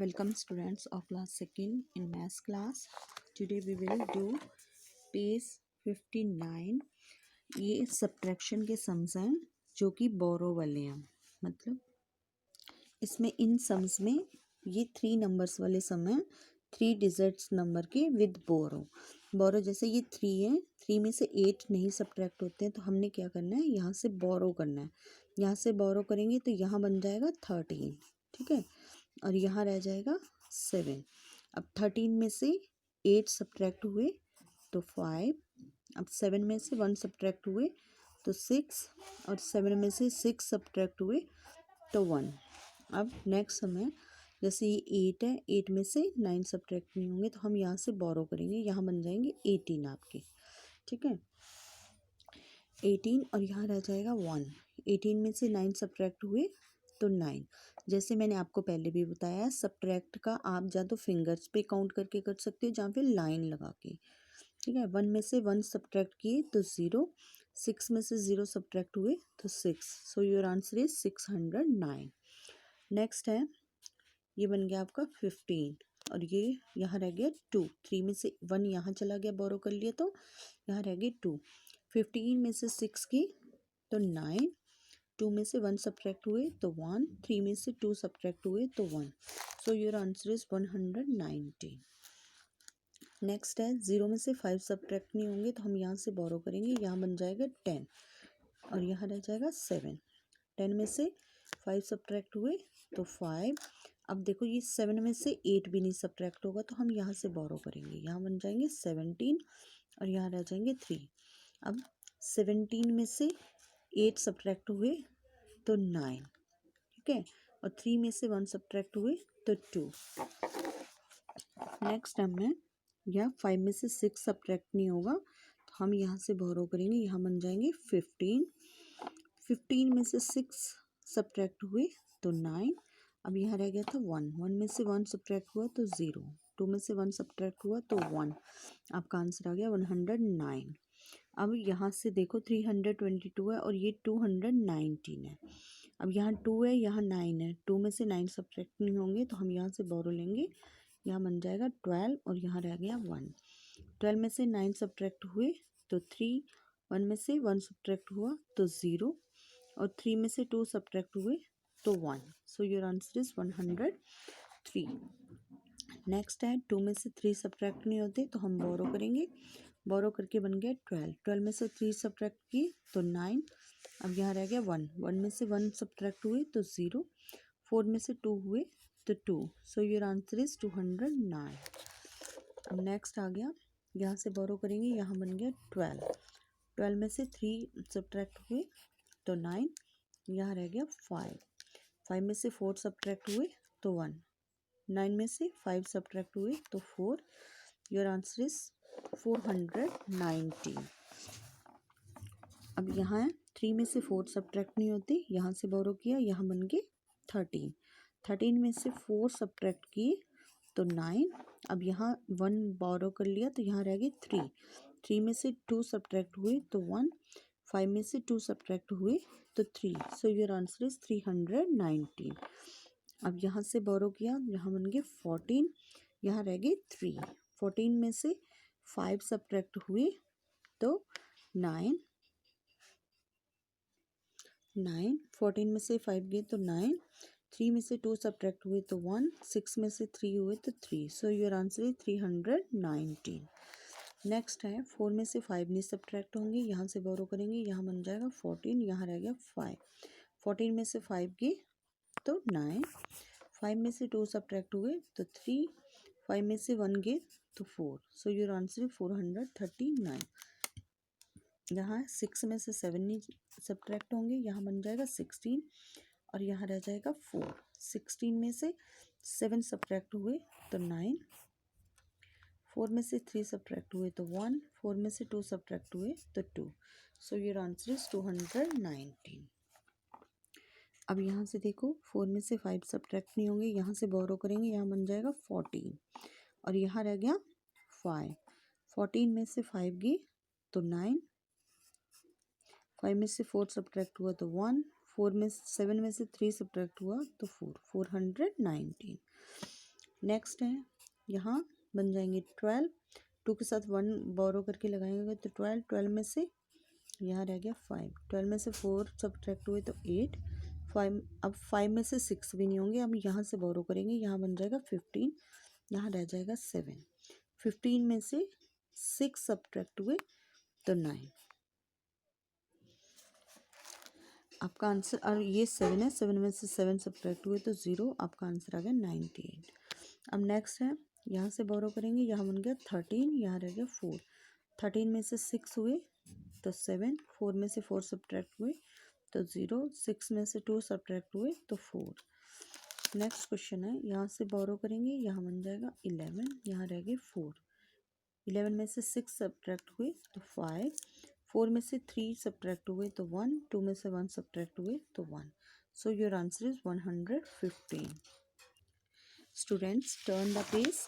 Welcome students of class 2nd in math class. Today we will do page 59. ये subtraction के sums हैं जो कि बोरो वाले हैं। मतलब इसमें इन सम्स में ये 3 नंबर्स वाले सम हैं, 3 डिजिट्स नंबर के विद बोरो। बोरो जैसे ये 3 है, 3 में से 8 नहीं सब्ट्रैक्ट होते हैं, तो हमने क्या करना है, यहाँ से बोरो करना है। यहाँ से बोरो करेंगे तो यहाँ बन जाएगा 13, ठीक है, और यहाँ रह जाएगा 7। अब 13 में से 8 सब्ट्रैक्ट हुए तो 5। अब 7 में से 1 सब्ट्रैक्ट हुए तो 6, और 7 में से 6 सब्ट्रैक्ट हुए तो 1। अब नेक्स्ट समय जैसे ये 8 है, 8 में से 9 सब्ट्रैक्ट नहीं होंगे तो हम यहाँ से बोरो करेंगे, यहाँ बन जाएंगे 18 आपके, ठीक है, 18, और यहाँ रह जाएगा 1। 18 में से 9 सब्ट्रैक्ट हुए तो 9। जैसे मैंने आपको पहले भी बताया, सब्ट्रैक्ट का आप या तो फिंगर्स पे काउंट करके कर सकते हो, जहाँ पे लाइन लगा के, ठीक है। 1 में से 1 सब्ट्रैक्ट किए तो 0, 6 में से 0 सब्ट्रैक्ट हुए तो 6। So your answer is 609। Next है, ये बन गया आपका 15, और ये यहाँ रह गया 2। 3 में से 1 यहाँ चला गया, बोरो कर लिया, तो यहाँ रह गया 2। 15 में से 6 की तो 9, 2 में से 1 सब्ट्रैक्ट हुए तो 1, 3 में से 2 सब्ट्रैक्ट हुए तो 1। So your answer is 190। Next है, 0 में से 5 सब्ट्रैक्ट नहीं होंगे तो हम यहाँ से बोरो करेंगे, यहाँ बन जाएगा 10, और यहाँ रह जाएगा 7। 10 में से 5 सब्ट्रैक्ट हुए तो 5। अब देखो ये 7 में से 8 भी नहीं सब्ट्रैक्ट होगा तो हम यहाँ से बोरो करेंगे, यहाँ बन जाएंगे 17, और यहाँ रह जाएंगे 3। अब 17 में से 8 सब्ट्रैक्ट हुए तो 9, ठीक है, और 3 में से 1 सब्ट्रैक्ट हुए तो 2। नेक्स्ट हमें यहाँ 5 में से 6 सब्ट्रैक्ट नहीं होगा तो हम यहाँ से बोरो करेंगे, यहाँ बन जाएंगे 15। 15 में से 6 सब्ट्रैक्ट हुए तो 9। अब यहाँ रह गया था 1। 1 में से 1 सब्ट्रैक्ट हुआ तो 0, 2 में से 1 सब्ट्रैक्ट हुआ तो 1। आपका आंसर आ गया 109। अब यहाँ से देखो 322 है और ये 219 है। अब यहाँ 2 है, यहाँ 9 है, 2 में से 9 सब्ट्रैक्ट नहीं होंगे तो हम यहाँ से बोरो लेंगे, यहाँ बन जाएगा 12, और यहाँ रह गया 1। 12 में से 9 सब्ट्रैक्ट हुए तो 3, 1 में से 1 सब्ट्रैक्ट हुआ तो 0, और 3 में से 2 सब्ट्रैक्ट हुए तो 1। So your answer is 103। Next है, 2 में से 3 सब्ट्रैक्ट नहीं होते तो हम बोरो करेंगे, बोरो करके बन गया 12। 12 में से 3 सब्ट्रैक्ट किए तो 9। अब यहाँ रह गया 1। 1 में से 1 सब्ट्रैक्ट हुए तो 0, 4 में से 2 हुए तो 2। So your answer is 209। अब नेक्स्ट आ गया, यहाँ से बोरो करेंगे, यहाँ बन गया 12। 12 में से 3 सब्ट्रैक्ट हुए तो 9, यहाँ रह गया 5। 5 में से 4 सब्ट्रैक्ट हुए तो 1। 9 में से 5 सब्ट्रैक्ट हुए तो 4। Your answer is 490। अब यहाँ 3 में से 4 सब्ट्रैक्ट नहीं होते, यहाँ से बोरो किया, यहाँ बन गए 13। 13 में से 4 सब्ट्रैक्ट किए तो 9। अब यहाँ 1 बोरो कर लिया तो यहाँ रह गए 3। 3 में से 2 सब्ट्रैक्ट हुए तो 1। 5 में से 2 सब्ट्रैक्ट हुए तो 3। So your answer is 319। अब यहाँ से बोरो किया, यहाँ बन गए 14, यहाँ रह गए 3। 14 में से 5 सब्ट्रैक्ट हुए तो 9। 14 में से 5 गए तो 9। 3 में से 2 सब्ट्रैक्ट हुए तो 1। 6 में से 3 हुए तो 3। So your answer is 319। Next है, 4 में से 5 नहीं सब्ट्रैक्ट होंगे, यहाँ से बोरो करेंगे, यहाँ बन जाएगा 14, यहाँ रह गया 5। 14 में से 5 गए तो 9। 5 में से 2 सब्ट्रैक्ट हुए तो 3। 5 में से 1 गए तो 4। So your answer is 439। यहाँ 6 में से 7 नहीं सब्ट्रैक्ट होंगे, यहाँ बन जाएगा 16, और यहाँ रह जाएगा 4। 16 में से 7 सब्ट्रैक्ट हुए तो 9। 4 में से 3 सब्ट्रैक्ट हुए तो 1। 4 में से 2 सब्ट्रैक्ट हुए तो 2। So your answer is 219। अब यहाँ से देखो 4 में से 5 सब्ट्रैक्ट नहीं होंगे, यहाँ से बोरो करेंगे, यहाँ बन जाएगा 14, और यहाँ रह गया 5। 14 में से 5 गए तो 9। 5 में से 4 सब्ट्रैक्ट हुआ तो 1। 7 में से 3 सब्ट्रैक्ट हुआ तो 4। 419। नेक्स्ट है यहाँ बन जाएंगे 12, 2 के साथ 1 बोरो करके लगाएंगे तो 12, 12 में से यहाँ रह गया 5, 12 में से 4 सब्ट्रैक्ट हुए तो 8, 5, अब 5 में से 6 भी नहीं होंगे, अब यहाँ से बोरो करेंगे, यहाँ बन जाएगा 15, यहाँ रह जाएगा 7, 15 में से 6 सब्ट्रैक्ट हुए तो 9, आपका आंसर, और ये 7 है, 7 में से 7 सब्ट्रैक्ट हुए तो 0, आपका आंसर आ गया 98। अब नेक्स्ट है यहाँ से बोरो करेंगे, यहाँ बन गया 13, यहाँ रह गया 4, 13 में से 6 हुए तो 7, 4 में से 4 सब्ट्रैक्ट हुए तो 0, 6 में से 2 सब्ट्रैक्ट हुए तो 4। नेक्स्ट क्वेश्चन है यहाँ से बोरो करेंगे, यहाँ बन जाएगा 11, यहाँ रह गए 4, 11 में से 6 सब्ट्रैक्ट हुए तो 5, 4 में से 3 सब्ट्रैक्ट हुए तो 1, 2 में से 1 सब्ट्रैक्ट हुए तो 1। So your answer is 115। Students turn the page.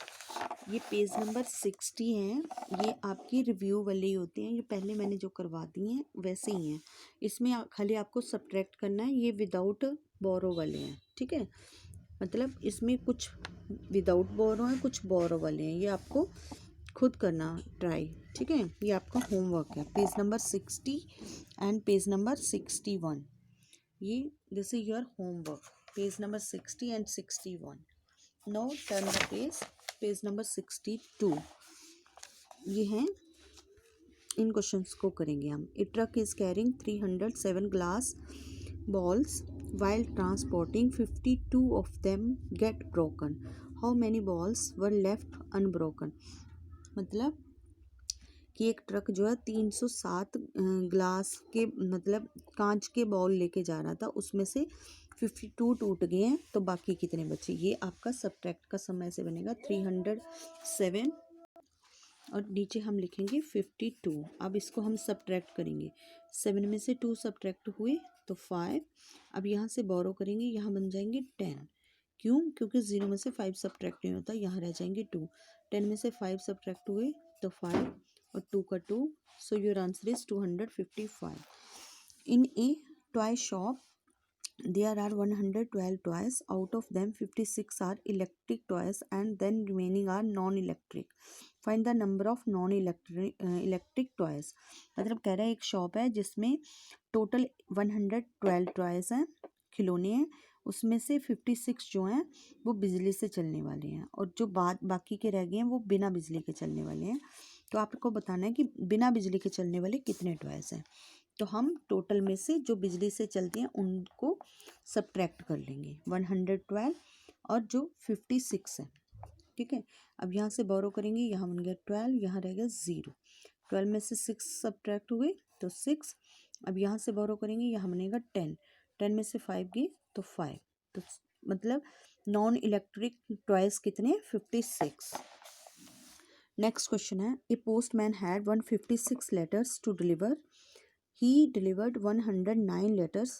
ये पेज नंबर 60 है, ये आपकी रिव्यू वाले होते हैं, ये पहले मैंने जो करवा दी हैं वैसे ही हैं, इसमें खाली आपको सब्ट्रैक्ट करना है, ये विदाउट बोरो वाले हैं, ठीक है, मतलब इसमें कुछ विदाउट बोरो हैं, कुछ बोरो वाले हैं, ये आपको खुद करना ट्राई, ठीक है, ये आपका होमवर्क है, page number 60 and page number 61, ये this is your homework, page number 60 and 61। No turn the page number 62, ये हैं, इन क्वेश्चंस को करेंगे हम। A truck is carrying 307 glass balls while transporting 52 of them get broken. How many balls were left unbroken? मतलब कि एक truck जो है 307 ग्लास के मतलब कांच के बॉल लेके जा रहा था, उसमें से 52 टूट गए हैं, तो बाकी कितने बचे? ये आपका सब्ट्रैक्ट का समय से बनेगा 307 और नीचे हम लिखेंगे 52। अब इसको हम सब्ट्रैक्ट करेंगे, 7 में से 2 सब्ट्रैक्ट हुए तो 5, अब यहाँ से बोरो करेंगे, यहाँ बन जाएंगे 10, क्यों? क्योंकि 0 में से 5 सब्ट्रैक्ट नहीं होता, यहाँ रह जाएंगे 2, 10 में से 5 सब्ट्रैक्ट हुए तो 5 और 2 का 2, so your answer is 255। In A toy shop there are 112 toys, out of them 56 are electric toys and then remaining are non-electric. Find the number of non-electric toys. मतलब कह रहा है एक शॉप है जिसमें टोटल 112 टॉयज हैं, खिलौने हैं, उसमें से 56 जो हैं वो बिजली से चलने वाले हैं और जो बाकी के रह गए हैं वो बिना बिजली के चलने वाले हैं। तो आपको बताना है कि बिना बिजली के चलने वाले कितने टॉयज हैं, तो हम टोटल में से जो बिजली से चलती हैं उनको सब्ट्रैक्ट कर लेंगे, 112 और जो 56 है, ठीक है। अब यहाँ से बोरो करेंगे, यहाँ बन गया 12, यहाँ रहेगा 0, 12 में से 6 सब्ट्रैक्ट हुए तो 6, अब यहाँ से बोरो करेंगे, यहाँ बनेगा 10, 10 में से 5 गए तो 5, तो मतलब नॉन इलेक्ट्रिक टॉयज कितने? 56। नेक्स्ट क्वेश्चन है, a postman had 156 letters to deliver, he delivered 109 letters,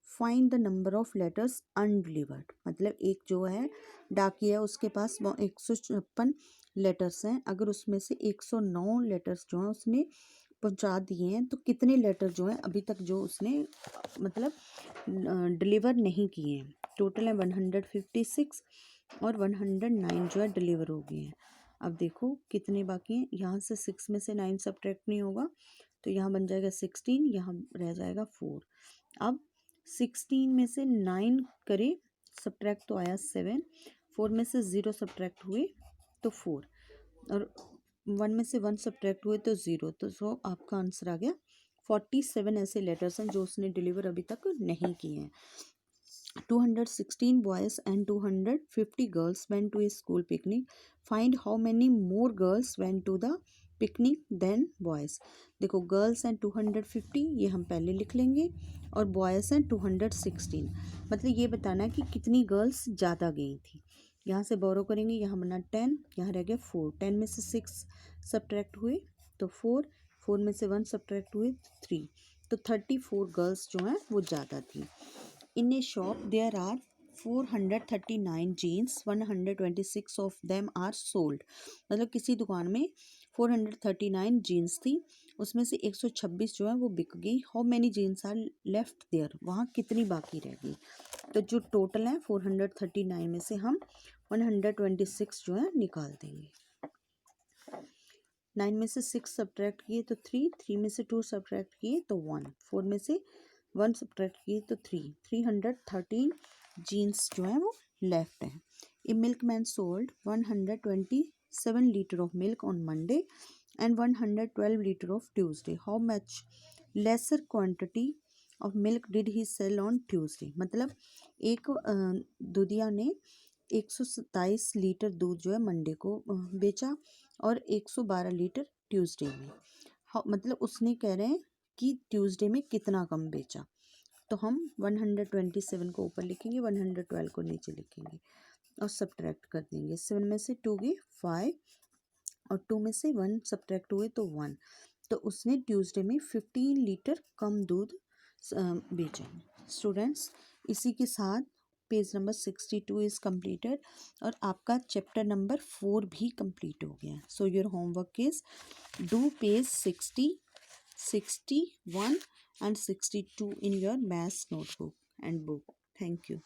find the number of letters undelivered। मतलब एक जो है डाकिया उसके पास 156 लेटर्स हैं, अगर उसमें से 109 लेटर्स जो हैं उसने पहुंचा दिए हैं तो कितने लेटर जो हैं अभी तक जो उसने मतलब डिलीवर नहीं किए हैं? टोटल है 156 और 109 जो है डिलीवर हो गए हैं। अब देखो कितने बाकी हैं, यहाँ से 6 में से 9 सब्ट्रैक्ट नहीं होगा तो यहाँ बन जाएगा 16, यहाँ रह जाएगा 4। अब 16 में से 9 करें सब्ट्रैक्ट तो आया 7, 4 में से 0 सब्ट्रैक्ट हुए तो 4 और 1 में से 1 सब्ट्रैक्ट हुए तो 0, तो सो आपका आंसर आ गया 47 ऐसे लेटर्स हैं जो उसने डिलीवर अभी तक नहीं किए हैं। 216 boys and 250 girls went to a school picnic. Find how many more girls went to the picnic then boys. देखो गर्ल्स हैं 250, ये हम पहले लिख लेंगे, और बॉयज़ हैं 216, मतलब ये बताना है कि कितनी गर्ल्स ज़्यादा गई थी। यहाँ से बोरो करेंगे, यहाँ बना 10, यहाँ रह गया 4, 10 में से 6 सब्ट्रैक्ट हुए तो 4, 4 में से 1 सब्ट्रैक्ट हुए 3, तो 34 गर्ल्स जो हैं वो ज़्यादा थी। In a shop there are 439 jeans, 126 of them are sold। मतलब किसी दुकान में 439 जीन्स थी, उसमें से 126 जो है वो बिक गई। How many jeans are left there, वहाँ कितनी बाकी रह गई? तो जो टोटल है 439 में से हम 126 जो है निकाल देंगे। 9 में से 6 सब्ट्रैक्ट किए तो 3, 3 में से 2 सब्ट्रैक्ट किए तो 1, 4 में से 1 सब्ट्रैक्ट किए तो 3, 313 जीन्स जो है वो लेफ्ट हैं। A milk man sold 127 litre of milk on Monday and 112 litre of Tuesday. How much lesser quantity of milk did he sell on Tuesday. मतलब एक दुधिया ने 127 लीटर दूध जो है मंडे को बेचा और 112 लीटर ट्यूसडे में। मतलब उसने कह रहे हैं कि ट्यूसडे में कितना कम बेचा। तो हम 127 को ऊपर लिखेंगे, 112 को नीचे लिखेंगे और सब्ट्रैक्ट कर देंगे। 7 में से 2 गए 5 और 2 में से 1 सब्ट्रैक्ट हुए तो 1। तो उसने ट्यूसडे में 15 लीटर कम दूध बेचा। स्टूडेंट्स, इसी के साथ पेज नंबर 62 इज़ कम्प्लीटेड और आपका चैप्टर नंबर 4 भी कंप्लीट हो गया। So your homework is do page 60, 61 and 62 in your maths notebook and book. Thank you.